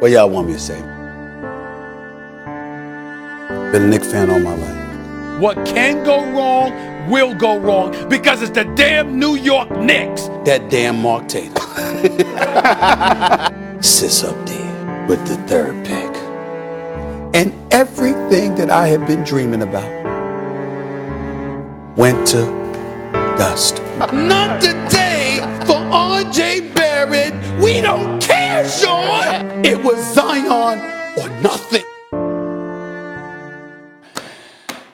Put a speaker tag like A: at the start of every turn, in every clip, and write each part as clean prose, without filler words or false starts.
A: What y'all want me to say? Been a Knick fan all my life.
B: What can go wrong will go wrong because it's the damn New York Knicks.
A: That damn Mark Tatum sits up there with the third pick. And everything that I have been dreaming about went to dust.
B: Not today for R.J. Barrett. We don't care, Sean.
A: It was Zion or nothing.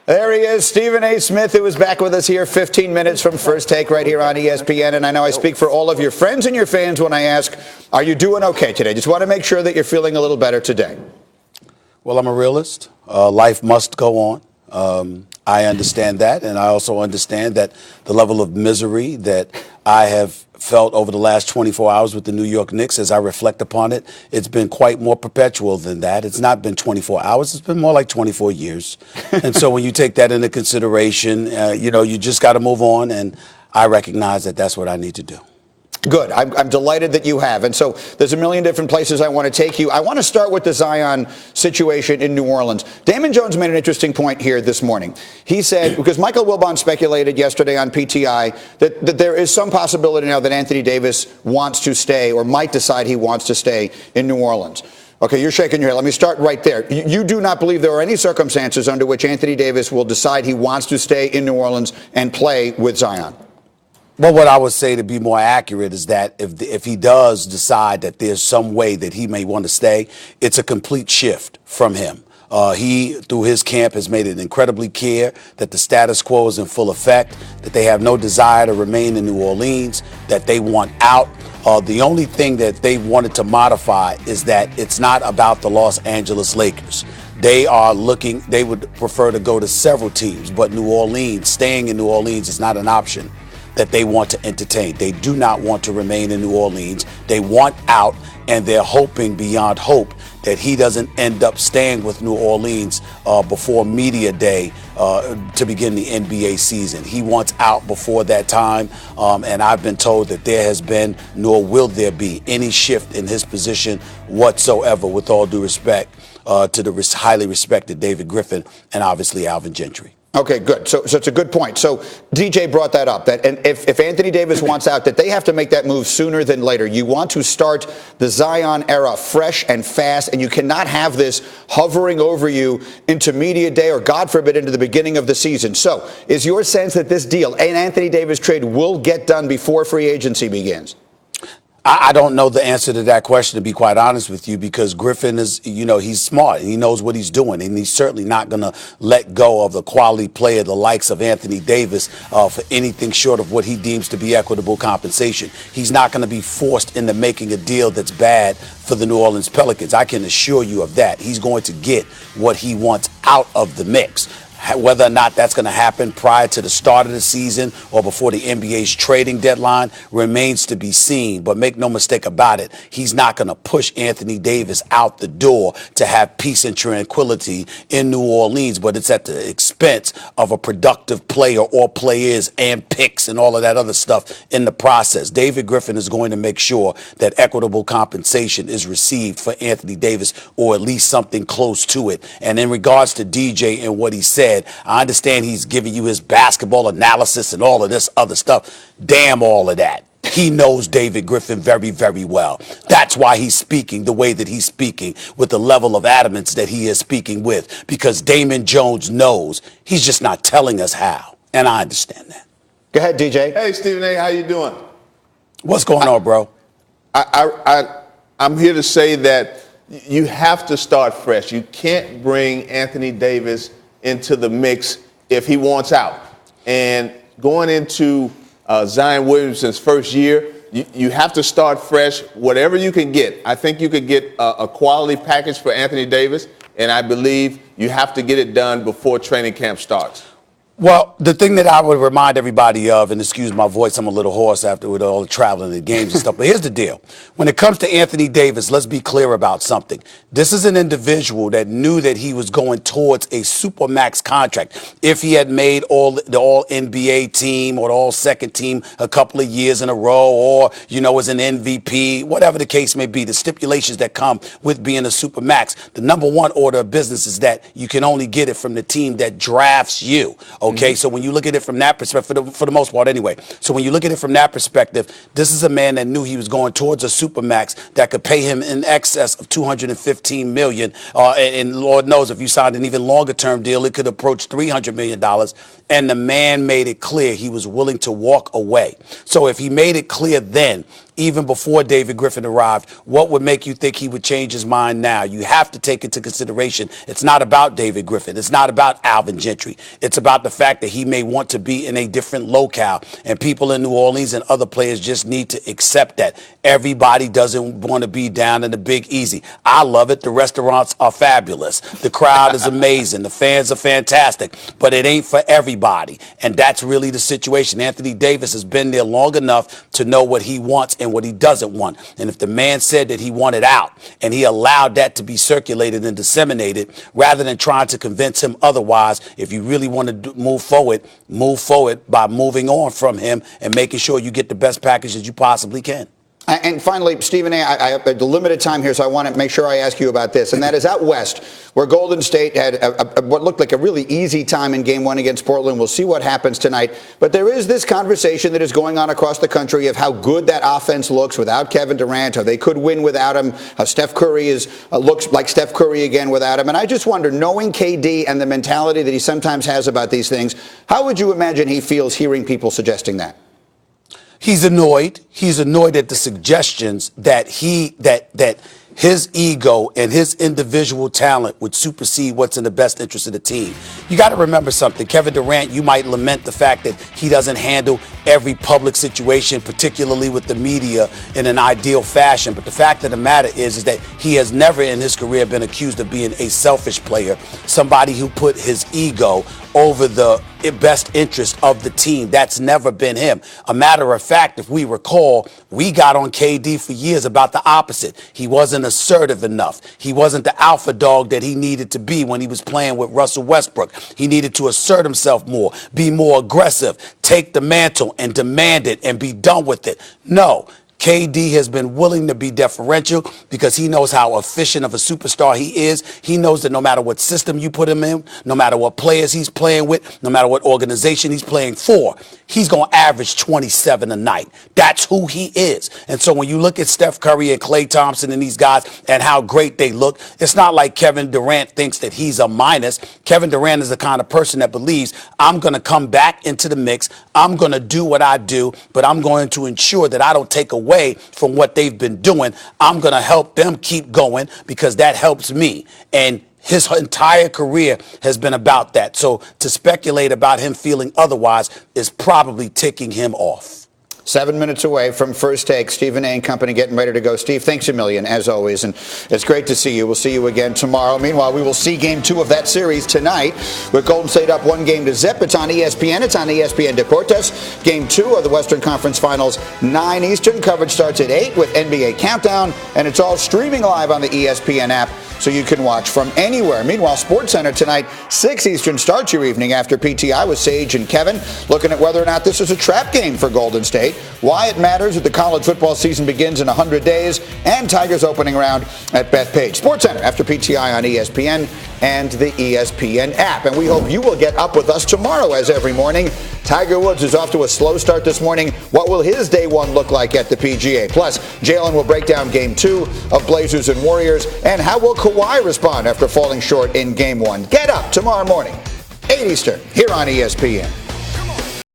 C: There he is, Stephen A. Smith, who is back with us here 15 minutes from First Take right here on ESPN. And I know I speak for all of your friends and your fans when I ask, are you doing okay today? Just want to make sure that you're feeling a little better today.
A: Well, I'm a realist. Life must go on. I understand that. And I also understand that the level of misery that I have felt over the last 24 hours with the New York Knicks, as I reflect upon it, it's been quite more perpetual than that. It's not been 24 hours. It's been more like 24 years. And so when you take that into consideration, you just got to move on. And I recognize that that's what I need to do.
C: Good. I'm delighted that you have. And so there's a million different places I want to take you. I want to start with the Zion situation in New Orleans. Damon Jones made an interesting point here this morning. He said, because Michael Wilbon speculated yesterday on PTI that there is some possibility now that Anthony Davis wants to stay or might decide he wants to stay in New Orleans. Okay, you're shaking your head. Let me start right there. You do not believe there are any circumstances under which Anthony Davis will decide he wants to stay in New Orleans and play with Zion?
A: Well, what I would say to be more accurate is that if he does decide that there's some way that he may want to stay, it's a complete shift from him. He, through his camp, has made it incredibly clear that the status quo is in full effect, that they have no desire to remain in New Orleans, that they want out. The only thing that they wanted to modify is that it's not about the Los Angeles Lakers. They would prefer to go to several teams, but New Orleans, staying in New Orleans is not an option that they want to entertain. They do not want to remain in New Orleans. They want out, and they're hoping beyond hope that he doesn't end up staying with New Orleans before media day to begin the NBA season. He wants out before that time, and I've been told that there has been, nor will there be, any shift in his position whatsoever, with all due respect to the highly respected David Griffin and obviously Alvin Gentry.
C: Okay, good. So it's a good point. So DJ brought that up, that and if Anthony Davis wants out, that they have to make that move sooner than later. You want to start the Zion era fresh and fast, and you cannot have this hovering over you into media day or, God forbid, into the beginning of the season. So is your sense that this deal, an Anthony Davis trade, will get done before free agency begins?
A: I don't know the answer to that question, to be quite honest with you, because Griffin is, he's smart and he knows what he's doing, and he's certainly not going to let go of the quality player, the likes of Anthony Davis, for anything short of what he deems to be equitable compensation. He's not going to be forced into making a deal that's bad for the New Orleans Pelicans. I can assure you of that. He's going to get what he wants out of the mix. Whether or not that's going to happen prior to the start of the season or before the NBA's trading deadline remains to be seen. But make no mistake about it, he's not going to push Anthony Davis out the door to have peace and tranquility in New Orleans, but it's at the expense of a productive player or players and picks and all of that other stuff in the process. David Griffin is going to make sure that equitable compensation is received for Anthony Davis, or at least something close to it. And in regards to DJ and what he said, I understand he's giving you his basketball analysis and all of this other stuff. Damn all of that. He knows David Griffin very, very well. That's why he's speaking the way that he's speaking, with the level of adamance that he is speaking with, because Damon Jones knows. He's just not telling us how. And I understand that.
C: Go ahead, DJ.
D: Hey, Stephen A., how you doing?
A: What's going on, bro?
D: I'm here to say that you have to start fresh. You can't bring Anthony Davis into the mix if he wants out. And going into Zion Williamson's first year, you have to start fresh, whatever you can get. I think you could get a quality package for Anthony Davis, and I believe you have to get it done before training camp starts.
A: Well, the thing that I would remind everybody of, and excuse my voice, I'm a little hoarse after with all the traveling and games and stuff, but here's the deal. When it comes to Anthony Davis, let's be clear about something. This is an individual that knew that he was going towards a supermax contract. If he had made the all-NBA team or the all-second team a couple of years in a row, or, was an MVP, whatever the case may be, the stipulations that come with being a supermax, the number one order of business is that you can only get it from the team that drafts you. Okay, so when you look at it from that perspective, for the most part anyway, so when you look at it from that perspective, this is a man that knew he was going towards a supermax that could pay him in excess of $215 million. And Lord knows if you signed an even longer term deal, it could approach $300 million. And the man made it clear he was willing to walk away. So if he made it clear then, even before David Griffin arrived, what would make you think he would change his mind now? You have to take into consideration it's not about David Griffin. It's not about Alvin Gentry. It's about the fact that he may want to be in a different locale. And people in New Orleans and other players just need to accept that. Everybody doesn't want to be down in the Big Easy. I love it. The restaurants are fabulous. The crowd is amazing. The fans are fantastic. But it ain't for everybody. And that's really the situation. Anthony Davis has been there long enough to know what he wants and what he doesn't want. And if the man said that he wanted out and he allowed that to be circulated and disseminated rather than trying to convince him otherwise, if you really want to move forward by moving on from him and making sure you get the best package that you possibly can.
C: And finally, Stephen A., I have a limited time here, so I want to make sure I ask you about this. And that is out west, where Golden State had what looked like a really easy time in Game 1 against Portland. We'll see what happens tonight. But there is this conversation that is going on across the country of how good that offense looks without Kevin Durant, how they could win without him, how Steph Curry looks like Steph Curry again without him. And I just wonder, knowing KD and the mentality that he sometimes has about these things, how would you imagine he feels hearing people suggesting that?
A: He's annoyed. He's annoyed at the suggestions that his ego and his individual talent would supersede what's in the best interest of the team. You got to remember something. Kevin Durant, you might lament the fact that he doesn't handle every public situation, particularly with the media, in an ideal fashion. But the fact of the matter is that he has never in his career been accused of being a selfish player, somebody who put his ego over the best interest of the team. That's never been him. A matter of fact, if we recall, we got on KD for years about the opposite. He wasn't assertive enough. He wasn't the alpha dog that he needed to be when he was playing with Russell Westbrook. He needed to assert himself more, be more aggressive, take the mantle and demand it and be done with it. No. KD has been willing to be deferential because he knows how efficient of a superstar he is. He knows that no matter what system you put him in, no matter what players he's playing with, no matter what organization he's playing for, he's going to average 27 a night. That's who he is. And so when you look at Steph Curry and Klay Thompson and these guys and how great they look, it's not like Kevin Durant thinks that he's a minus. Kevin Durant is the kind of person that believes, I'm going to come back into the mix. I'm going to do what I do, but I'm going to ensure that I don't take away from what they've been doing. I'm going to help them keep going because that helps me. And his entire career has been about that. So to speculate about him feeling otherwise is probably ticking him off.
C: 7 minutes away from First Take. Stephen A. and company getting ready to go. Steve, thanks a million, as always, and it's great to see you. We'll see you again tomorrow. Meanwhile, we will see Game 2 of that series tonight with Golden State up 1-0. It's on ESPN. It's on ESPN Deportes. Game 2 of the Western Conference Finals, 9 Eastern. Coverage starts at 8 with NBA Countdown, and it's all streaming live on the ESPN app, so you can watch from anywhere. Meanwhile, SportsCenter tonight, 6 Eastern. Start your evening after PTI with Sage and Kevin, looking at whether or not this is a trap game for Golden State, why it matters that the college football season begins in 100 days, and Tigers opening round at Bethpage. SportsCenter after PTI on ESPN and the ESPN app. And we hope you will get up with us tomorrow, as every morning. Tiger Woods is off to a slow start this morning. What will his day one look like at the PGA? Plus, Jalen will break down Game 2 of Blazers and Warriors, and how will Kawhi respond after falling short in Game 1? Get up tomorrow morning, 8 Eastern, here on ESPN.